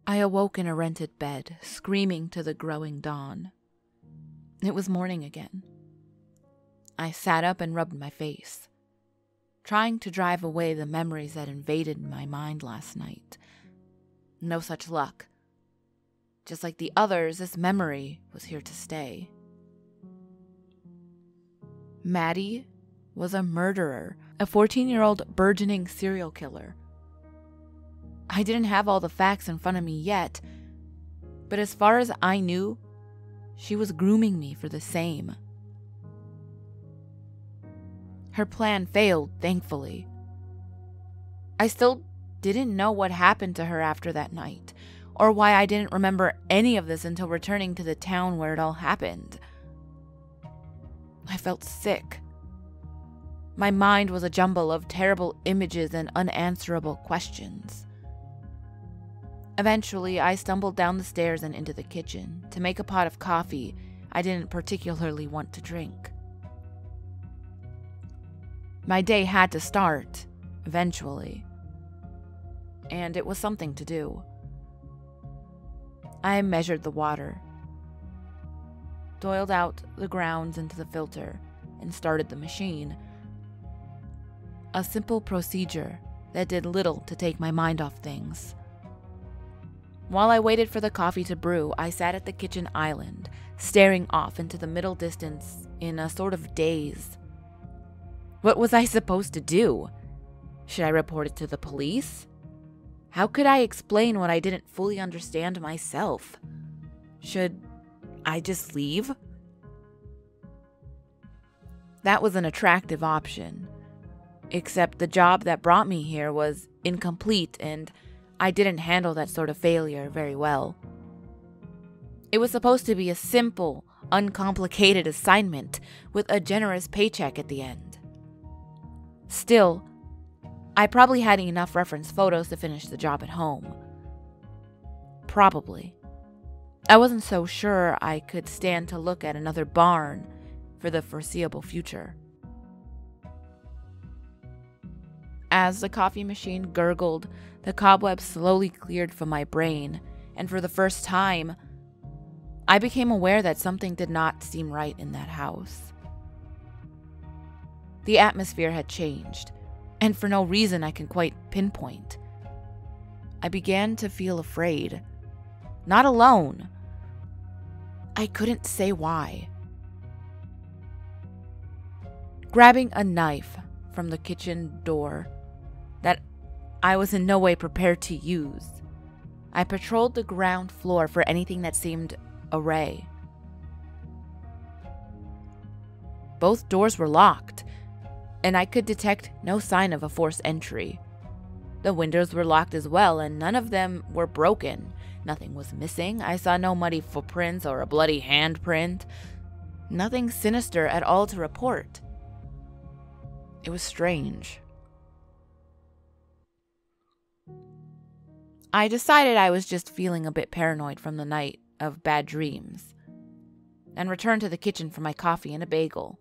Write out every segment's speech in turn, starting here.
I awoke in a rented bed, screaming to the growing dawn. It was morning again. I sat up and rubbed my face, trying to drive away the memories that invaded my mind last night. No such luck. Just like the others, this memory was here to stay. Maddie was a murderer, a 14-year-old burgeoning serial killer. I didn't have all the facts in front of me yet, but as far as I knew, she was grooming me for the same. Her plan failed, thankfully. I still didn't know what happened to her after that night, or why I didn't remember any of this until returning to the town where it all happened. I felt sick. My mind was a jumble of terrible images and unanswerable questions. Eventually, I stumbled down the stairs and into the kitchen to make a pot of coffee I didn't particularly want to drink. My day had to start, eventually, and it was something to do. I measured the water, doiled out the grounds into the filter, and started the machine. A simple procedure that did little to take my mind off things. While I waited for the coffee to brew, I sat at the kitchen island, staring off into the middle distance in a sort of daze. What was I supposed to do? Should I report it to the police? How could I explain what I didn't fully understand myself? Should I just leave? That was an attractive option, except the job that brought me here was incomplete and I didn't handle that sort of failure very well. It was supposed to be a simple, uncomplicated assignment with a generous paycheck at the end. Still, I probably had enough reference photos to finish the job at home. Probably. I wasn't so sure I could stand to look at another barn for the foreseeable future. As the coffee machine gurgled, the cobwebs slowly cleared from my brain, and for the first time, I became aware that something did not seem right in that house. The atmosphere had changed, and for no reason I can quite pinpoint. I began to feel afraid. Not alone. I couldn't say why. Grabbing a knife from the kitchen door that I was in no way prepared to use, I patrolled the ground floor for anything that seemed awry. Both doors were locked, and I could detect no sign of a forced entry. The windows were locked as well, and none of them were broken. Nothing was missing. I saw no muddy footprints or a bloody handprint. Nothing sinister at all to report. It was strange. I decided I was just feeling a bit paranoid from the night of bad dreams, and returned to the kitchen for my coffee and a bagel.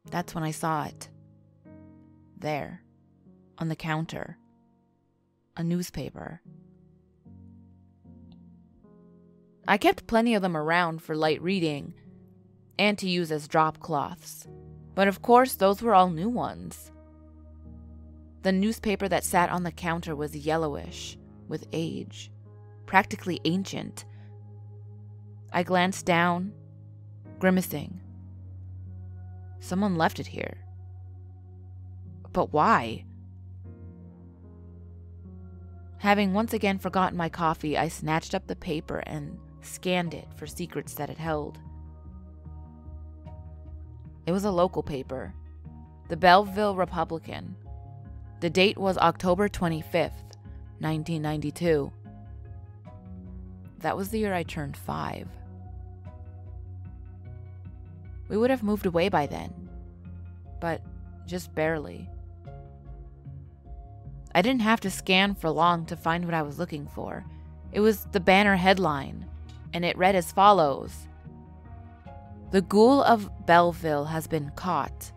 That's when I saw it. There, on the counter. A newspaper. I kept plenty of them around for light reading and to use as drop cloths, but of course those were all new ones. The newspaper that sat on the counter was yellowish, with age, practically ancient. I glanced down, grimacing. Someone left it here. But why? Having once again forgotten my coffee, I snatched up the paper and scanned it for secrets that it held. It was a local paper, the Belleville Republican. The date was October 25th, 1992. That was the year I turned 5. We would have moved away by then, but just barely. I didn't have to scan for long to find what I was looking for. It was the banner headline, and it read as follows: "The Ghoul of Belleville has been caught."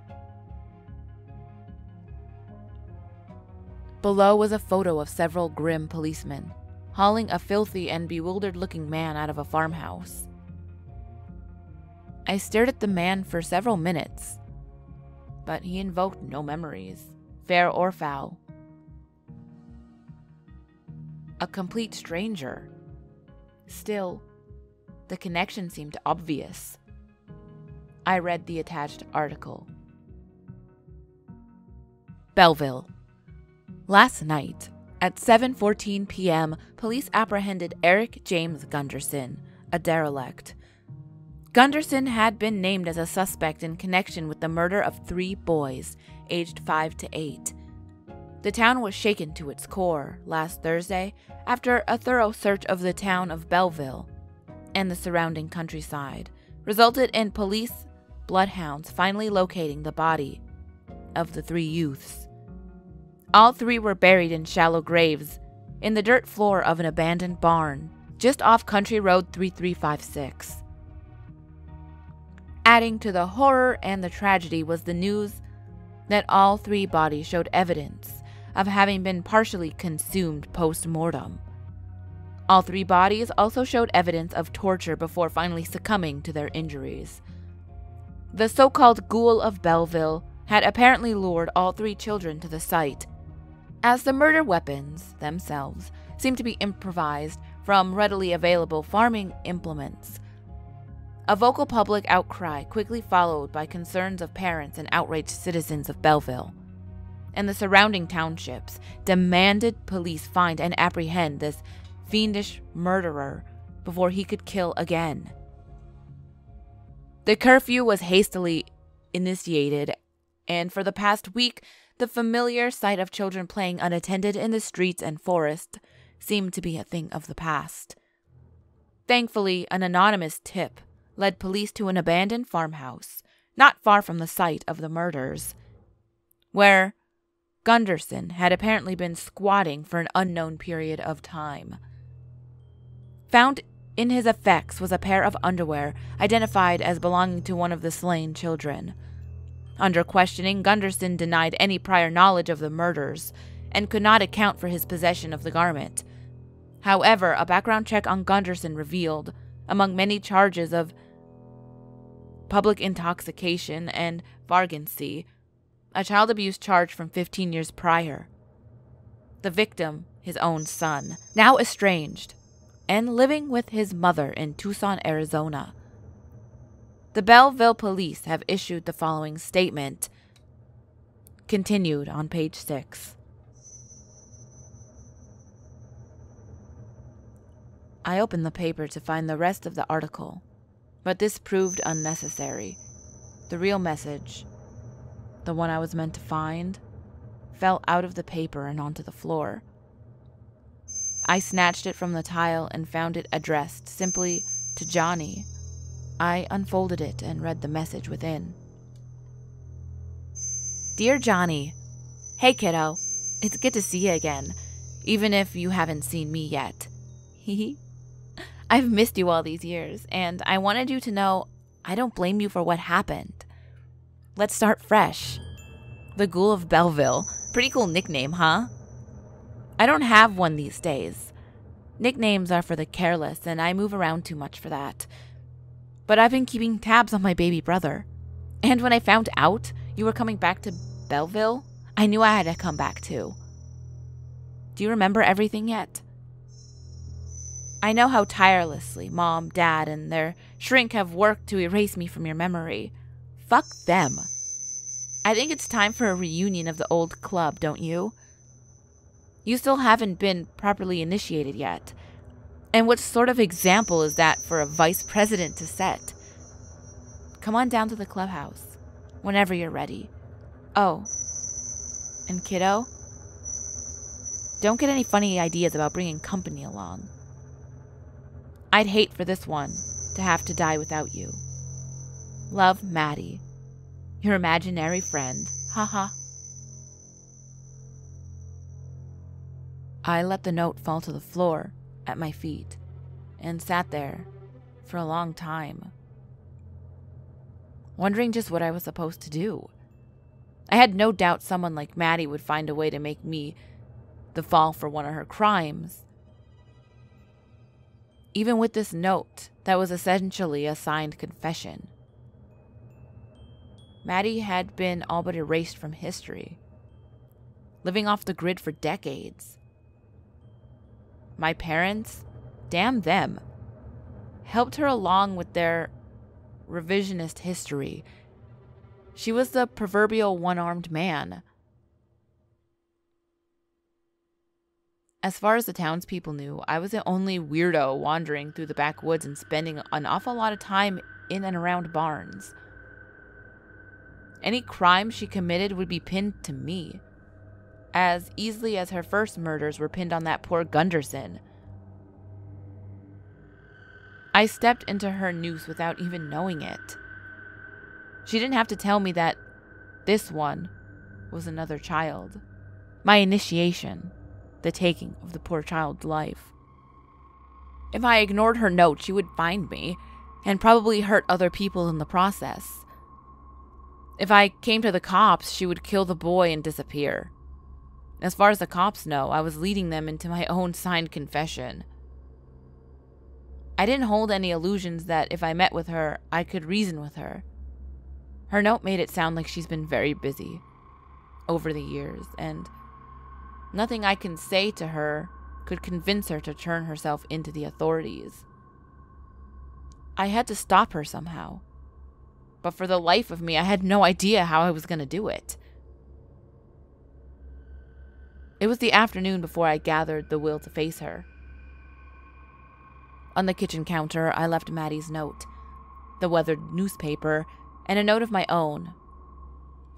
Below was a photo of several grim policemen, hauling a filthy and bewildered-looking man out of a farmhouse. I stared at the man for several minutes, but he invoked no memories, fair or foul. A complete stranger. Still, the connection seemed obvious. I read the attached article. Belleville. Last night, at 7:14 p.m., police apprehended Eric James Gunderson, a derelict. Gunderson had been named as a suspect in connection with the murder of 3 boys, aged 5 to 8. The town was shaken to its core last Thursday after a thorough search of the town of Belleville and the surrounding countryside resulted in police bloodhounds finally locating the body of the 3 youths. All 3 were buried in shallow graves in the dirt floor of an abandoned barn just off Country Road 3356. Adding to the horror and the tragedy was the news that all 3 bodies showed evidence of having been partially consumed post-mortem. All 3 bodies also showed evidence of torture before finally succumbing to their injuries. The so-called Ghoul of Belleville had apparently lured all 3 children to the site, as the murder weapons themselves seemed to be improvised from readily available farming implements. A vocal public outcry quickly followed by concerns of parents and outraged citizens of Belleville, and the surrounding townships demanded police find and apprehend this fiendish murderer before he could kill again. The curfew was hastily initiated, and for the past week, the familiar sight of children playing unattended in the streets and forest seemed to be a thing of the past. Thankfully, an anonymous tip led police to an abandoned farmhouse not far from the site of the murders, where Gunderson had apparently been squatting for an unknown period of time. Found in his effects was a pair of underwear identified as belonging to one of the slain children. Under questioning, Gunderson denied any prior knowledge of the murders and could not account for his possession of the garment. However, a background check on Gunderson revealed, among many charges of public intoxication and vagrancy, a child abuse charge from 15 years prior. The victim, his own son, now estranged and living with his mother in Tucson, Arizona. The Belleville police have issued the following statement, continued on page 6. I opened the paper to find the rest of the article, but this proved unnecessary. The real message, the one I was meant to find, fell out of the paper and onto the floor. I snatched it from the tile and found it addressed simply to Johnny. I unfolded it and read the message within. Dear Johnny, hey kiddo, it's good to see you again, even if you haven't seen me yet. I've missed you all these years, and I wanted you to know I don't blame you for what happened. Let's start fresh. The Ghoul of Belleville. Pretty cool nickname, huh? I don't have one these days. Nicknames are for the careless, and I move around too much for that. But I've been keeping tabs on my baby brother. And when I found out you were coming back to Belleville, I knew I had to come back too. Do you remember everything yet? I know how tirelessly Mom, Dad, and their shrink have worked to erase me from your memory. Fuck them. I think it's time for a reunion of the old club, don't you? You still haven't been properly initiated yet. And what sort of example is that for a vice president to set? Come on down to the clubhouse, whenever you're ready. Oh, and kiddo, don't get any funny ideas about bringing company along. I'd hate for this one to have to die without you. Love, Maddie, your imaginary friend. Haha. I let the note fall to the floor at my feet and sat there for a long time, wondering just what I was supposed to do. I had no doubt someone like Maddie would find a way to make me the fall for one of her crimes. Even with this note that was essentially a signed confession, Maddie had been all but erased from history, living off the grid for decades. My parents, damn them, helped her along with their revisionist history. She was the proverbial one-armed man. As far as the townspeople knew, I was the only weirdo wandering through the backwoods and spending an awful lot of time in and around barns. Any crime she committed would be pinned to me, as easily as her first murders were pinned on that poor Gunderson. I stepped into her noose without even knowing it. She didn't have to tell me that this one was another child. My initiation, the taking of the poor child's life. If I ignored her note, she would find me, and probably hurt other people in the process. If I came to the cops, she would kill the boy and disappear. As far as the cops know, I was leading them into my own signed confession. I didn't hold any illusions that if I met with her, I could reason with her. Her note made it sound like she's been very busy over the years, and nothing I can say to her could convince her to turn herself into the authorities. I had to stop her somehow, but for the life of me, I had no idea how I was going to do it. It was the afternoon before I gathered the will to face her. On the kitchen counter, I left Maddie's note, the weathered newspaper, and a note of my own.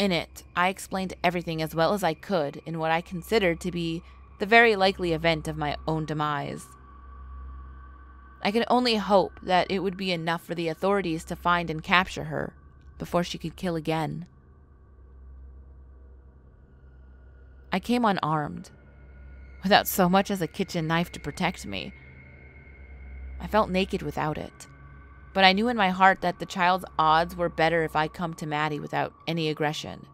In it, I explained everything as well as I could in what I considered to be the very likely event of my own demise. I could only hope that it would be enough for the authorities to find and capture her before she could kill again. I came unarmed, without so much as a kitchen knife to protect me. I felt naked without it, but I knew in my heart that the child's odds were better if I come to Maddie without any aggression.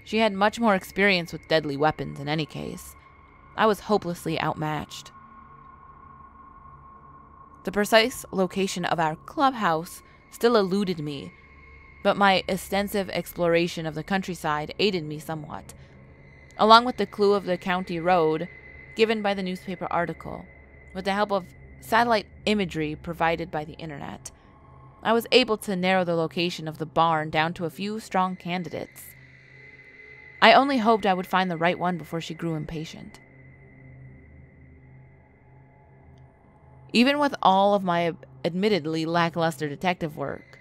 She had much more experience with deadly weapons in any case. I was hopelessly outmatched. The precise location of our clubhouse still eluded me, but my extensive exploration of the countryside aided me somewhat, along with the clue of the county road given by the newspaper article. With the help of satellite imagery provided by the internet, I was able to narrow the location of the barn down to a few strong candidates. I only hoped I would find the right one before she grew impatient. Even with all of my admittedly lackluster detective work,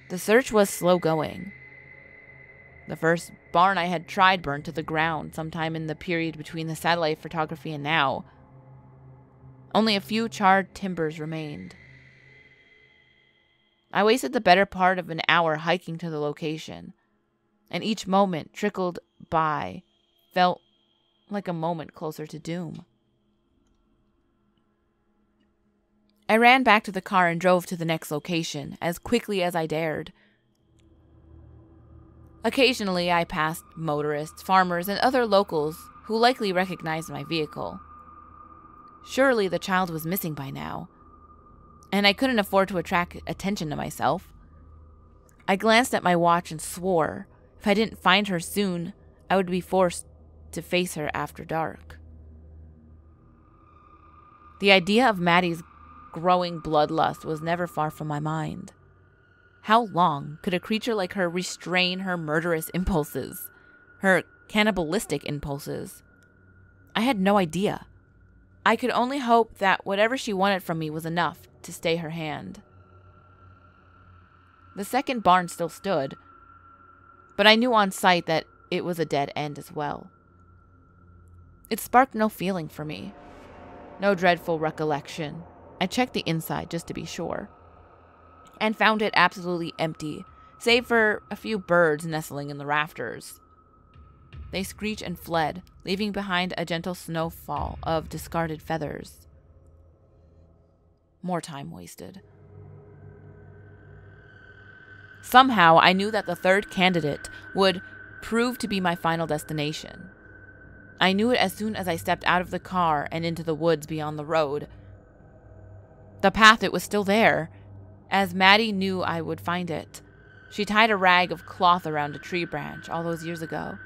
the search was slow going. The first barn I had tried burned to the ground sometime in the period between the satellite photography and now. Only a few charred timbers remained. I wasted the better part of an hour hiking to the location, and each moment trickled by felt like a moment closer to doom. I ran back to the car and drove to the next location as quickly as I dared. Occasionally, I passed motorists, farmers, and other locals who likely recognized my vehicle. Surely the child was missing by now, and I couldn't afford to attract attention to myself. I glanced at my watch and swore if I didn't find her soon, I would be forced to face her after dark. The idea of Maddie's growing bloodlust was never far from my mind. How long could a creature like her restrain her murderous impulses, her cannibalistic impulses? I had no idea. I could only hope that whatever she wanted from me was enough to stay her hand. The second barn still stood, but I knew on sight that it was a dead end as well. It sparked no feeling for me, no dreadful recollection. I checked the inside just to be sure, and found it absolutely empty, save for a few birds nestling in the rafters. They screeched and fled, leaving behind a gentle snowfall of discarded feathers. More time wasted. Somehow, I knew that the third candidate would prove to be my final destination. I knew it as soon as I stepped out of the car and into the woods beyond the road. The path, it was still there, as Maddie knew I would find it. She tied a rag of cloth around a tree branch all those years ago.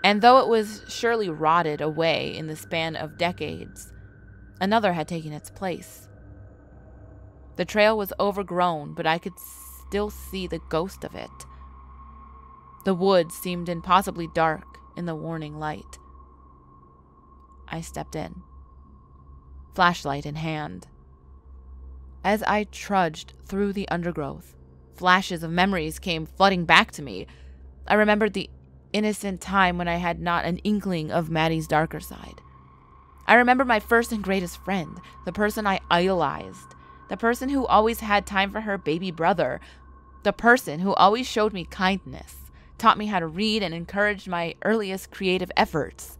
And though it was surely rotted away in the span of decades, another had taken its place. The trail was overgrown, but I could still see the ghost of it. The woods seemed impossibly dark in the warning light. I stepped in, flashlight in hand. As I trudged through the undergrowth, flashes of memories came flooding back to me. I remembered the innocent time when I had not an inkling of Maddie's darker side. I remember my first and greatest friend, the person I idolized, the person who always had time for her baby brother, the person who always showed me kindness, taught me how to read, and encouraged my earliest creative efforts.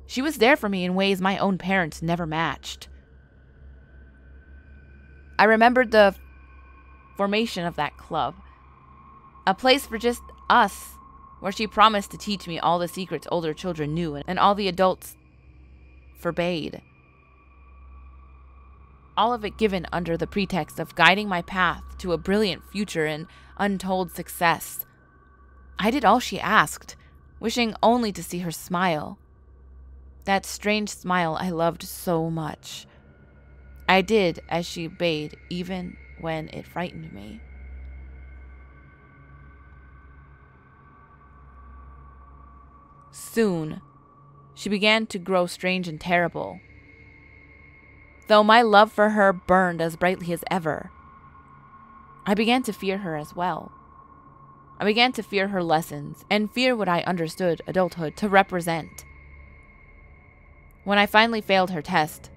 She was there for me in ways my own parents never matched. I remembered the formation of that club, a place for just us, where she promised to teach me all the secrets older children knew and all the adults forbade. All of it given under the pretext of guiding my path to a brilliant future and untold success. I did all she asked, wishing only to see her smile. That strange smile I loved so much. I did as she bade, even when it frightened me. Soon, she began to grow strange and terrible, though my love for her burned as brightly as ever. I began to fear her as well. I began to fear her lessons and fear what I understood adulthood to represent. When I finally failed her test,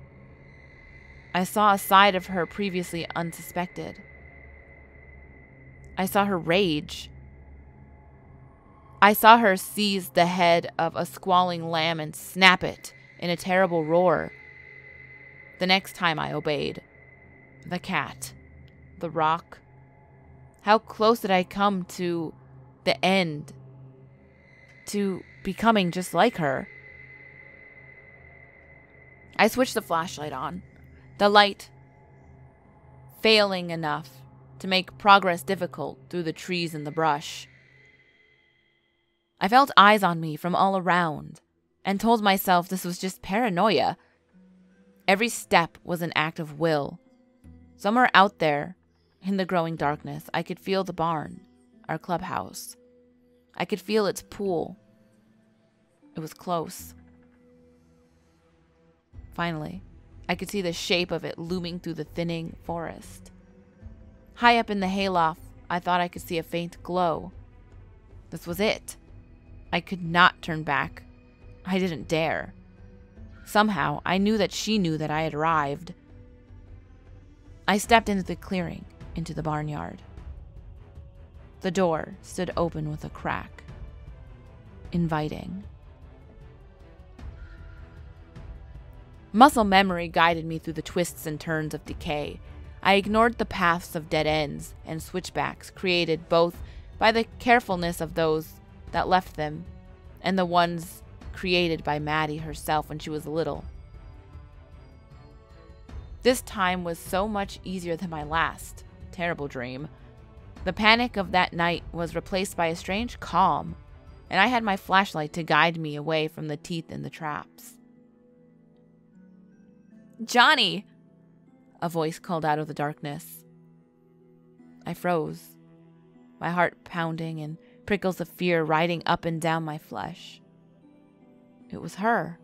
I saw a side of her previously unsuspected. I saw her rage. I saw her seize the head of a squalling lamb and snap it in a terrible roar. The next time I obeyed. The cat. The rock. How close did I come to the end? To becoming just like her? I switched the flashlight on. The light failing enough to make progress difficult through the trees and the brush. I felt eyes on me from all around and told myself this was just paranoia. Every step was an act of will. Somewhere out there, in the growing darkness, I could feel the barn, our clubhouse. I could feel its pool. It was close. Finally, I could see the shape of it looming through the thinning forest. High up in the hayloft, I thought I could see a faint glow. This was it. I could not turn back. I didn't dare. Somehow, I knew that she knew that I had arrived. I stepped into the clearing, into the barnyard. The door stood open with a crack, inviting. Muscle memory guided me through the twists and turns of decay. I ignored the paths of dead ends and switchbacks created both by the carefulness of those that left them and the ones created by Maddie herself when she was little. This time was so much easier than my last terrible dream. The panic of that night was replaced by a strange calm, and I had my flashlight to guide me away from the teeth in the traps. "Johnny!" a voice called out of the darkness. I froze, my heart pounding and prickles of fear riding up and down my flesh. It was her.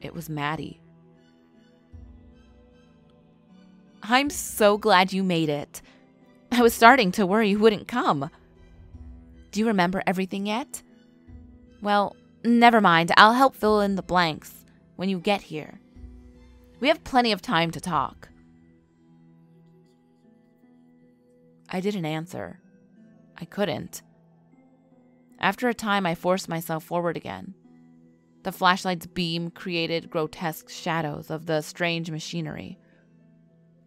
It was Maddie. "I'm so glad you made it. I was starting to worry you wouldn't come. Do you remember everything yet? Well, never mind. I'll help fill in the blanks when you get here. We have plenty of time to talk." I didn't answer. I couldn't. After a time, I forced myself forward again. The flashlight's beam created grotesque shadows of the strange machinery.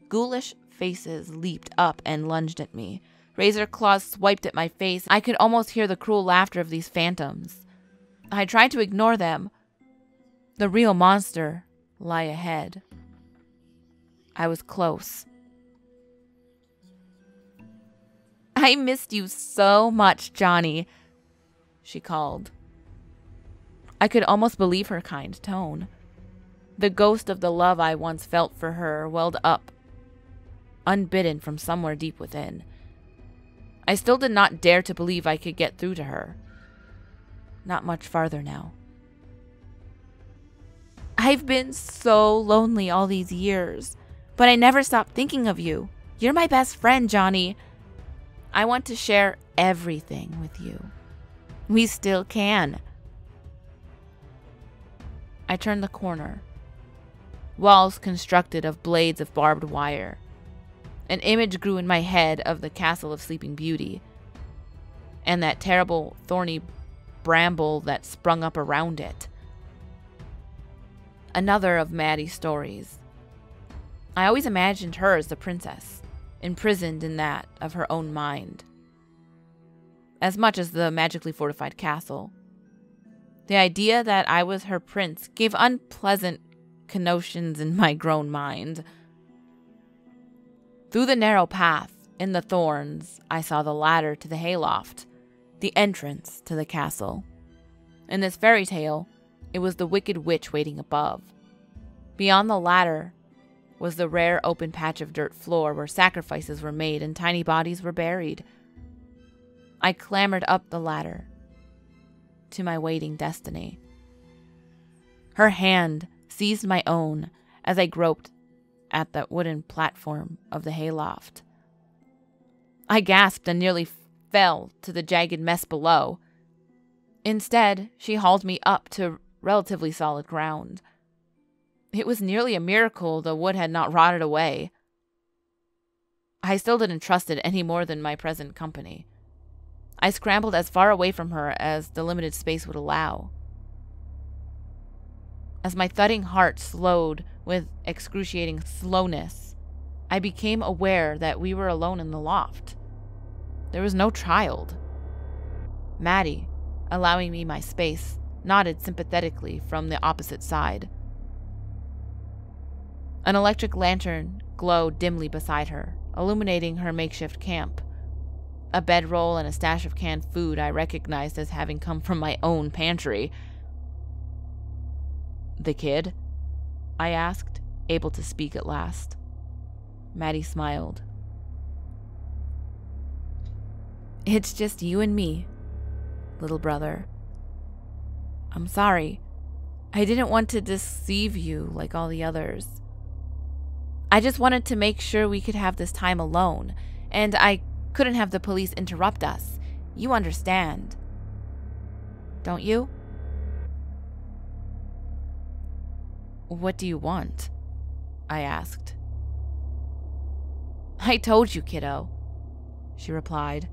Ghoulish faces leaped up and lunged at me. Razor claws swiped at my face. I could almost hear the cruel laughter of these phantoms. I tried to ignore them. The real monster lay ahead. I was close. "I missed you so much, Johnny," she called. I could almost believe her kind tone. The ghost of the love I once felt for her welled up, unbidden from somewhere deep within. I still did not dare to believe I could get through to her. Not much farther now. "I've been so lonely all these years, but I never stopped thinking of you. You're my best friend, Johnny. I want to share everything with you. We still can." I turned the corner. Walls constructed of blades of barbed wire. An image grew in my head of the castle of Sleeping Beauty, and that terrible thorny bramble that sprung up around it. Another of Maddie's stories. I always imagined her as the princess, imprisoned in that of her own mind, as much as the magically fortified castle. The idea that I was her prince gave unpleasant connotations in my grown mind. Through the narrow path, in the thorns, I saw the ladder to the hayloft, the entrance to the castle. In this fairy tale, it was the wicked witch waiting above. Beyond the ladder was the rare open patch of dirt floor where sacrifices were made and tiny bodies were buried. I clambered up the ladder to my waiting destiny. Her hand seized my own as I groped at the wooden platform of the hayloft. I gasped and nearly fell to the jagged mess below. Instead, she hauled me up to relatively solid ground. It was nearly a miracle the wood had not rotted away. I still didn't trust it any more than my present company. I scrambled as far away from her as the limited space would allow. As my thudding heart slowed with excruciating slowness, I became aware that we were alone in the loft. There was no child. Maddie, allowing me my space, nodded sympathetically from the opposite side. An electric lantern glowed dimly beside her, illuminating her makeshift camp. A bedroll and a stash of canned food I recognized as having come from my own pantry. "The kid?" I asked, able to speak at last. Maddie smiled. "It's just you and me, little brother. I'm sorry. I didn't want to deceive you like all the others. I just wanted to make sure we could have this time alone, and I couldn't have the police interrupt us. You understand, don't you?" "What do you want?" I asked. "I told you, kiddo," she replied.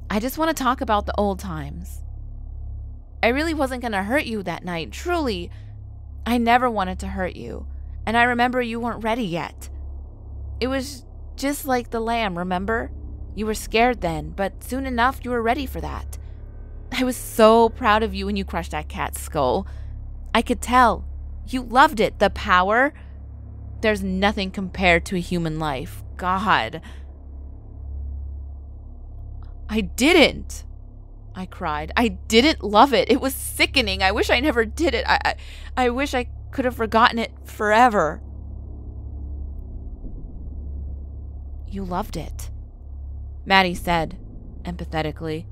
"I just want to talk about the old times. I really wasn't going to hurt you that night, truly. I never wanted to hurt you, and I remember you weren't ready yet. It was just like the lamb, remember? You were scared then, but soon enough you were ready for that. I was so proud of you when you crushed that cat's skull. I could tell. You loved it, the power. There's nothing compared to a human life. God." "I didn't," I cried. "I didn't love it. It was sickening. I wish I never did it. I wish I could have forgotten it forever." "You loved it," Maddie said, empathetically.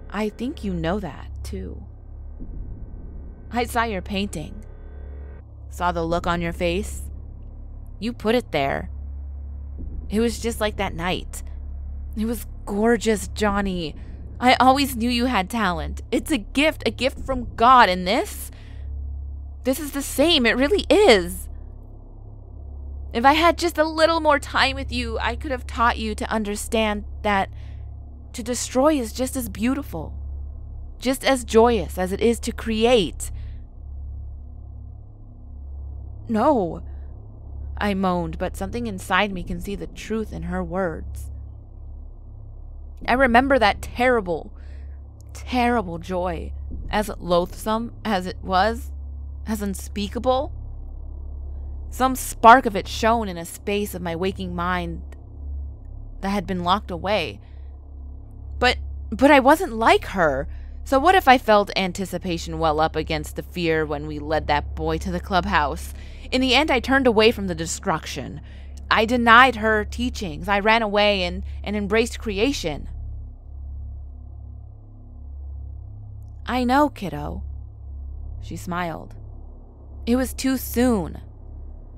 "I think you know that, too. I saw your painting. Saw the look on your face. You put it there. It was just like that night. It was gorgeous, Johnny. I always knew you had talent. It's a gift from God, and this is the same. It really is. If I had just a little more time with you, I could have taught you to understand that to destroy is just as beautiful, just as joyous as it is to create." "No," I moaned, but something inside me can see the truth in her words. I remember that terrible, terrible joy, as loathsome as it was, as unspeakable. Some spark of it shone in a space of my waking mind that had been locked away. But I wasn't like her. So what if I felt anticipation well up against the fear when we led that boy to the clubhouse? In the end, I turned away from the destruction. I denied her teachings. I ran away and embraced creation. I know, kiddo. She smiled. It was too soon.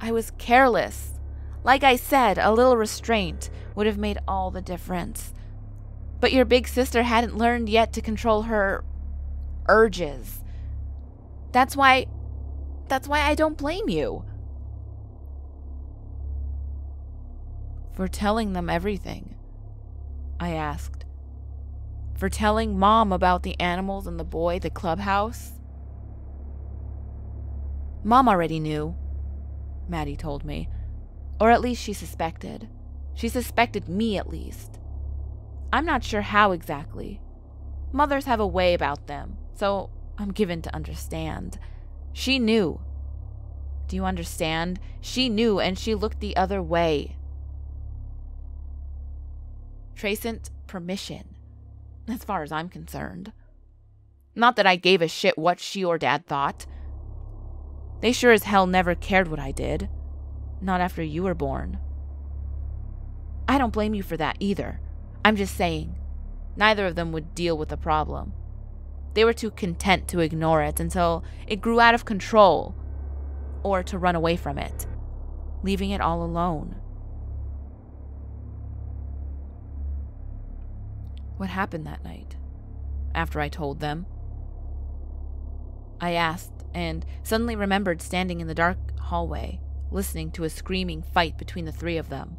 I was careless. Like I said, a little restraint would have made all the difference. But your big sister hadn't learned yet to control her urges. That's why I don't blame you. For telling them everything, I asked. For telling Mom about the animals and the boy, the clubhouse. Mom already knew, Maddie told me. Or at least she suspected. She suspected me, at least. I'm not sure how exactly. Mothers have a way about them, so I'm given to understand. She knew. Do you understand? She knew, and she looked the other way. Tracent permission, as far as I'm concerned. Not that I gave a shit what she or Dad thought. They sure as hell never cared what I did. Not after you were born. I don't blame you for that either. I'm just saying, neither of them would deal with the problem. They were too content to ignore it until it grew out of control, or to run away from it, leaving it all alone. What happened that night, after I told them? I asked, and suddenly remembered standing in the dark hallway, listening to a screaming fight between the three of them.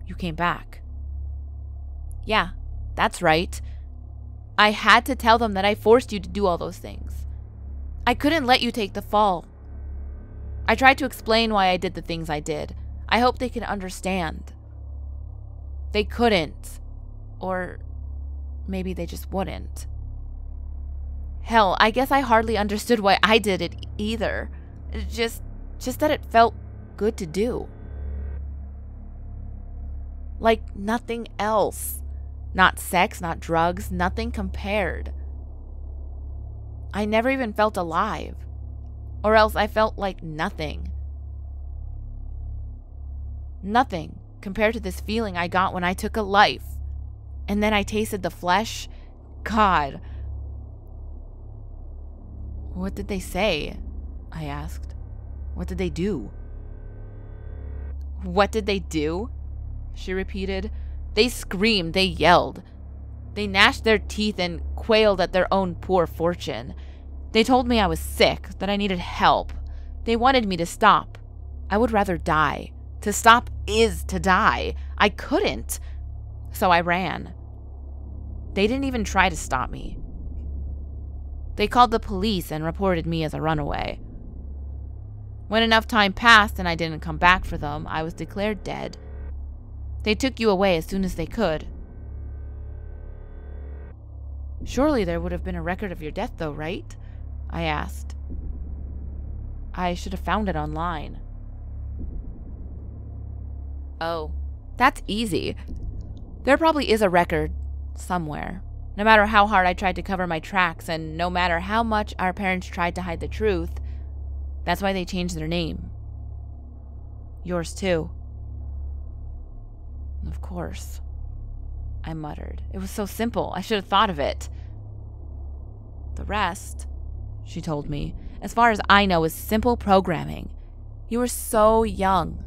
You came back. Yeah, that's right. I had to tell them that I forced you to do all those things. I couldn't let you take the fall. I tried to explain why I did the things I did. I hoped they could understand. They couldn't. Or maybe they just wouldn't. Hell, I guess I hardly understood why I did it either. Just that it felt good to do. Like nothing else. Not sex, not drugs, nothing compared. I never even felt alive. Or else I felt like nothing. Nothing compared to this feeling I got when I took a life. And then I tasted the flesh. God. What did they say? I asked. What did they do? What did they do? She repeated. They screamed, they yelled. They gnashed their teeth and quailed at their own poor fortune. They told me I was sick, that I needed help. They wanted me to stop. I would rather die. To stop is to die. I couldn't. So I ran. They didn't even try to stop me. They called the police and reported me as a runaway. When enough time passed and I didn't come back for them, I was declared dead. They took you away as soon as they could. Surely there would have been a record of your death though, right? I asked. I should have found it online. Oh, that's easy. There probably is a record somewhere. No matter how hard I tried to cover my tracks, and no matter how much our parents tried to hide the truth, that's why they changed their name. Yours too. Of course, I muttered. It was so simple. I should have thought of it. The rest, she told me, as far as I know, is simple programming. You were so young,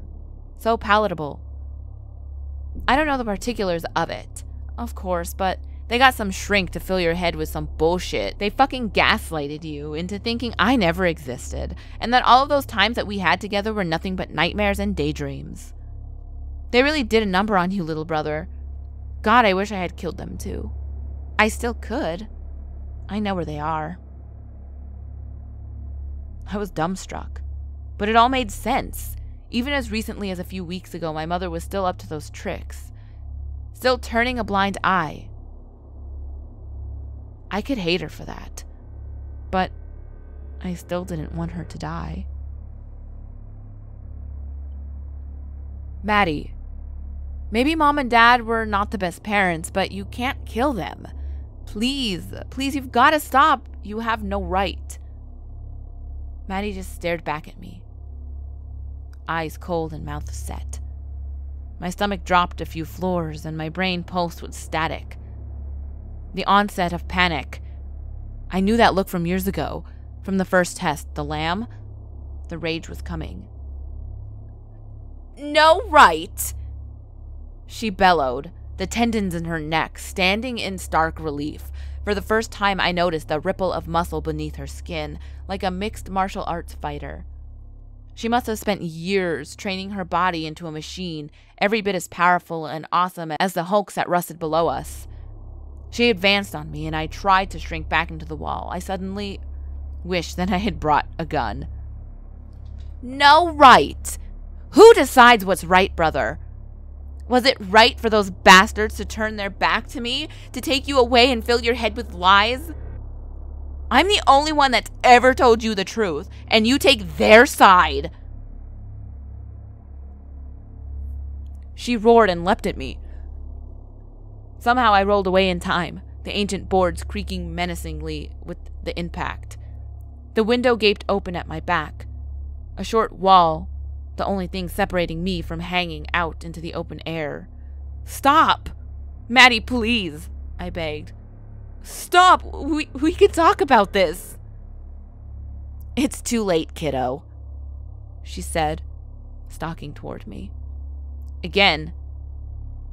so palatable. I don't know the particulars of it, of course, but they got some shrink to fill your head with some bullshit. They fucking gaslighted you into thinking I never existed, and that all of those times that we had together were nothing but nightmares and daydreams. They really did a number on you, little brother. God, I wish I had killed them too. I still could. I know where they are. I was dumbstruck, but it all made sense. Even as recently as a few weeks ago, my mother was still up to those tricks. still turning a blind eye. I could hate her for that, but I still didn't want her to die. Maddie, maybe Mom and Dad were not the best parents, but you can't kill them. Please, you've got to stop. You have no right. Maddie just stared back at me, eyes cold and mouth set. My stomach dropped a few floors and my brain pulsed with static. The onset of panic. I knew that look from years ago, from the first test, the lamb. The rage was coming. No right, she bellowed, the tendons in her neck standing in stark relief. For the first time, I noticed a ripple of muscle beneath her skin, like a mixed martial arts fighter. She must have spent years training her body into a machine, every bit as powerful and awesome as the hulks that rusted below us. She advanced on me, and I tried to shrink back into the wall. I suddenly wished that I had brought a gun. No right! Who decides what's right, brother? Was it right for those bastards to turn their back to me, to take you away and fill your head with lies? I'm the only one that's ever told you the truth, and you take their side. She roared and leapt at me. Somehow I rolled away in time, the ancient boards creaking menacingly with the impact. The window gaped open at my back. A short wall, the only thing separating me from hanging out into the open air. Stop! Maddie, please, I begged. Stop! We can talk about this. It's too late, kiddo, she said, stalking toward me. Again,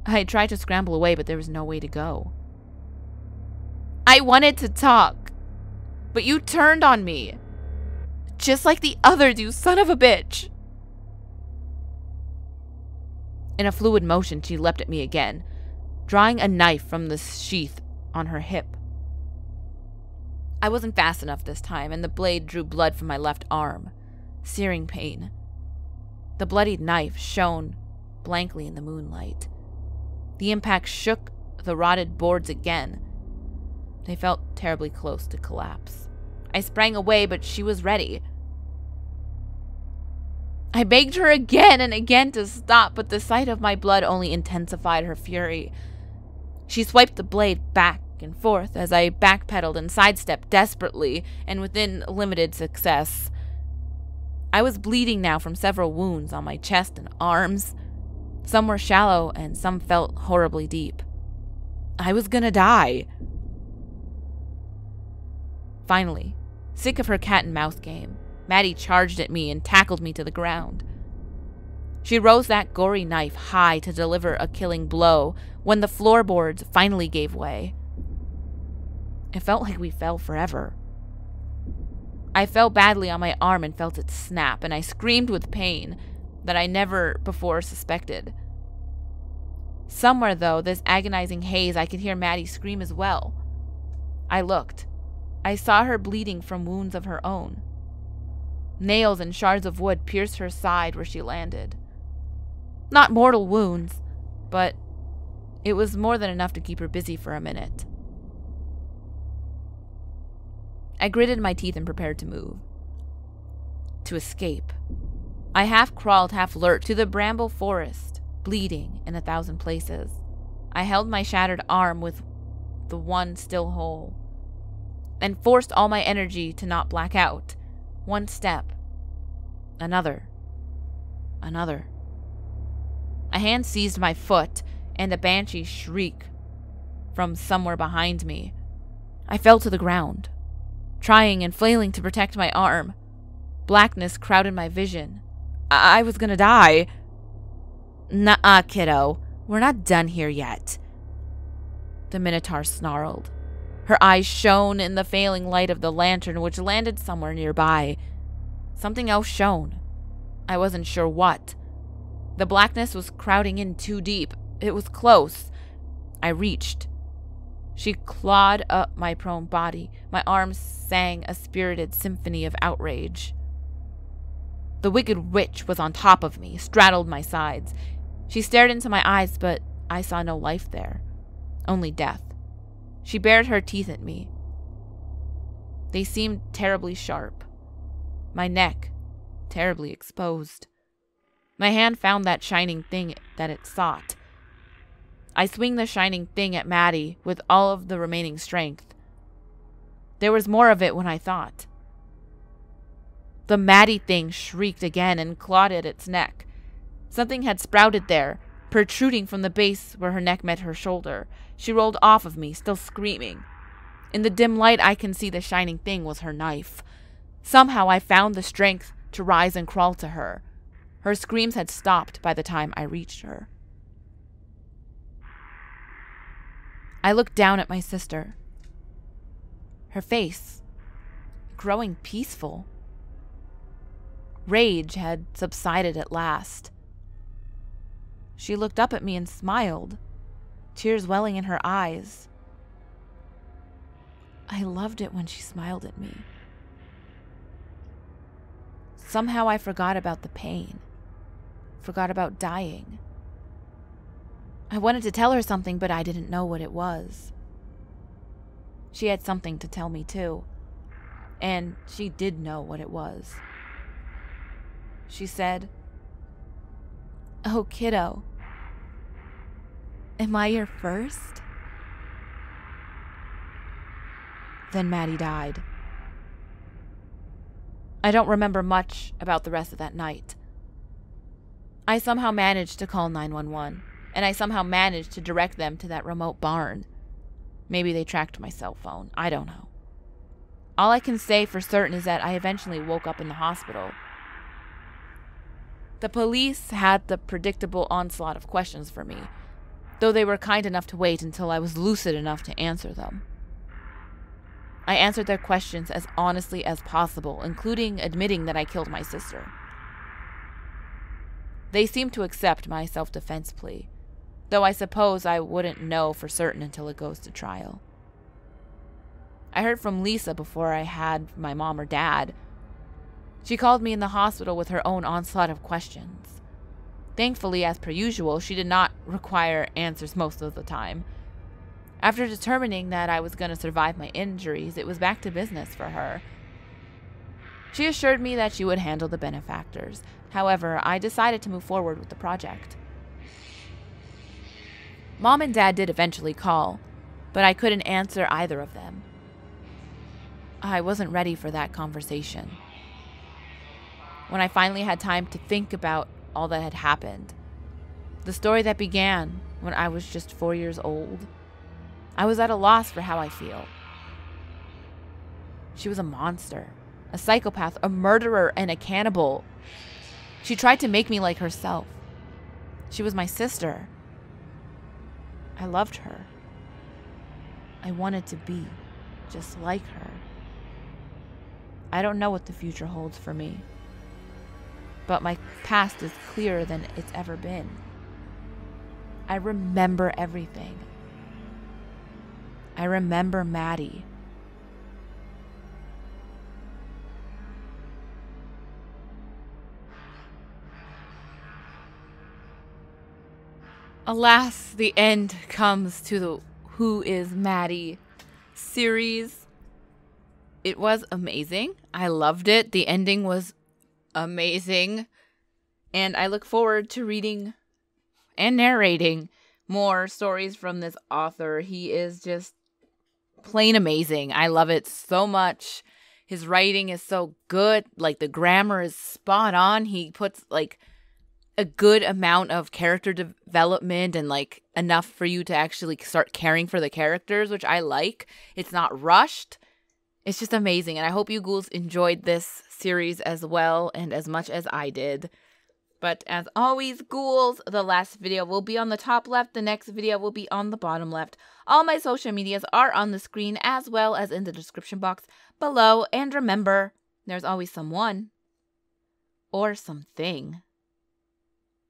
I tried to scramble away, but there was no way to go. I wanted to talk, but you turned on me. Just like the others, you son of a bitch. In a fluid motion, she leapt at me again, drawing a knife from the sheath on her hip. I wasn't fast enough this time, and the blade drew blood from my left arm. Searing pain. The bloodied knife shone blankly in the moonlight. The impact shook the rotted boards again. They felt terribly close to collapse. I sprang away, but she was ready. I begged her again and again to stop, but the sight of my blood only intensified her fury. She swiped the blade back and forth as I backpedaled and sidestepped desperately and within limited success. I was bleeding now from several wounds on my chest and arms. Some were shallow and some felt horribly deep. I was gonna die. Finally, sick of her cat and mouse game, Maddie charged at me and tackled me to the ground. She rose that gory knife high to deliver a killing blow when the floorboards finally gave way. It felt like we fell forever. I fell badly on my arm and felt it snap, and I screamed with pain that I never before suspected. Somewhere, though, this agonizing haze, I could hear Maddie scream as well. I looked. I saw her bleeding from wounds of her own. Nails and shards of wood pierced her side where she landed. Not mortal wounds, but it was more than enough to keep her busy for a minute. I gritted my teeth and prepared to move. To escape. I half crawled, half lurched to the bramble forest, bleeding in 1,000 places. I held my shattered arm with the one still whole, and forced all my energy to not black out. One step. Another. Another. A hand seized my foot, and a banshee shriek from somewhere behind me. I fell to the ground, trying and flailing to protect my arm. Blackness crowded my vision. I was gonna die. Nuh-uh, kiddo. We're not done here yet. The Minotaur snarled. Her eyes shone in the failing light of the lantern, which landed somewhere nearby. Something else shone. I wasn't sure what. The blackness was crowding in too deep. It was close. I reached. She clawed up my prone body. My arms sang a spirited symphony of outrage. The wicked witch was on top of me, straddled my sides. She stared into my eyes, but I saw no life there, only death. She bared her teeth at me. They seemed terribly sharp. My neck, terribly exposed. My hand found that shining thing that it sought. I swing the shining thing at Maddie with all of the remaining strength. There was more of it when I thought. The Maddie thing shrieked again and clawed at its neck. Something had sprouted there, protruding from the base where her neck met her shoulder. She rolled off of me, still screaming. In the dim light, I can see the shining thing was her knife. Somehow I found the strength to rise and crawl to her. Her screams had stopped by the time I reached her. I looked down at my sister. Her face, growing peaceful. Rage had subsided at last. She looked up at me and smiled, tears welling in her eyes. I loved it when she smiled at me. Somehow I forgot about the pain, forgot about dying. I wanted to tell her something, but I didn't know what it was. She had something to tell me too, and she did know what it was. She said, "Oh, kiddo, am I your first?" Then Maddie died. I don't remember much about the rest of that night. I somehow managed to call 911, and I somehow managed to direct them to that remote barn. Maybe they tracked my cell phone. I don't know. All I can say for certain is that I eventually woke up in the hospital. The police had the predictable onslaught of questions for me, though they were kind enough to wait until I was lucid enough to answer them. I answered their questions as honestly as possible, including admitting that I killed my sister. They seemed to accept my self-defense plea, though I suppose I wouldn't know for certain until it goes to trial. I heard from Lisa before I had my mom or dad. She called me in the hospital with her own onslaught of questions. Thankfully, as per usual, she did not require answers most of the time. After determining that I was going to survive my injuries, it was back to business for her. She assured me that she would handle the benefactors. However, I decided to move forward with the project. Mom and Dad did eventually call, but I couldn't answer either of them. I wasn't ready for that conversation. When I finally had time to think about all that had happened, the story that began when I was just 4 years old, I was at a loss for how I feel. She was a monster, a psychopath, a murderer, and a cannibal. She tried to make me like herself. She was my sister. I loved her. I wanted to be just like her. I don't know what the future holds for me, but my past is clearer than it's ever been. I remember everything. I remember Maddie. Alas, the end comes to the Who is Maddie series. It was amazing. I loved it. The ending was amazing. And I look forward to reading and narrating more stories from this author. He is just plain amazing. I love it so much. His writing is so good. Like, the grammar is spot on. He puts like a good amount of character development and like enough for you to actually start caring for the characters, which I like. It's not rushed. It's just amazing. And I hope you ghouls enjoyed this series as well and as much as I did. But as always, ghouls, the last video will be on the top left. The next video will be on the bottom left. All my social medias are on the screen as well as in the description box below. And remember, there's always someone or something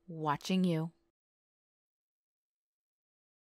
watching you.